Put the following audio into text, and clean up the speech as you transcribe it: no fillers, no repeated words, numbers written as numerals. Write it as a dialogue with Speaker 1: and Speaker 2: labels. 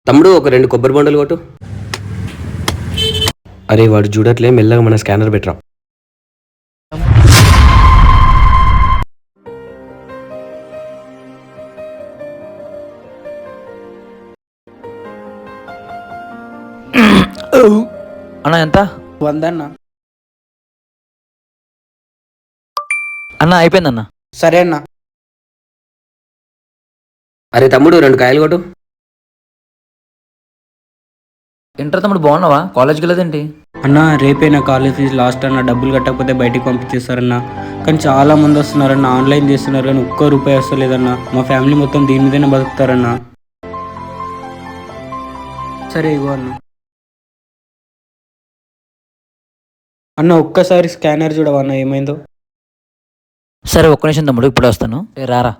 Speaker 1: తమ్ముడు ఒక 2 కొబ్బరి బొండలు కొట్టు. అరే వాడు చూడట్లే, మెల్లగా మన స్కానర్ పెట్టరా.
Speaker 2: అన్న ఎంత?
Speaker 3: 100 అన్న.
Speaker 2: అన్న అయిపోయిందన్న.
Speaker 3: సరే అన్న.
Speaker 1: అరే తమ్ముడు 2 కాయలు కొట్టు.
Speaker 2: ఇంటర్ తమ్ముడు బాగున్నావా? కాలేజ్కి వెళ్ళదేంటి?
Speaker 3: అన్న రేపే నా కాలేజ్ ఫీజు లాస్ట్ అన్న. డబ్బులు కట్టకపోతే బయటికి పంపించేస్తారన్న. కానీ చాలా మంది వస్తున్నారన్న, ఆన్లైన్ చేస్తున్నారు కానీ ఒక్క రూపాయి వస్తలేదన్న. మా ఫ్యామిలీ మొత్తం దీని మీదనే బతుకుతారన్న. సరే ఇగో అన్న. అన్న ఒక్కసారి స్కానర్ చూడవా అన్న, ఏమైందో.
Speaker 2: సరే ఒక్క నిమిషం తమ్ముడు, ఇప్పుడే వస్తాను. రారా.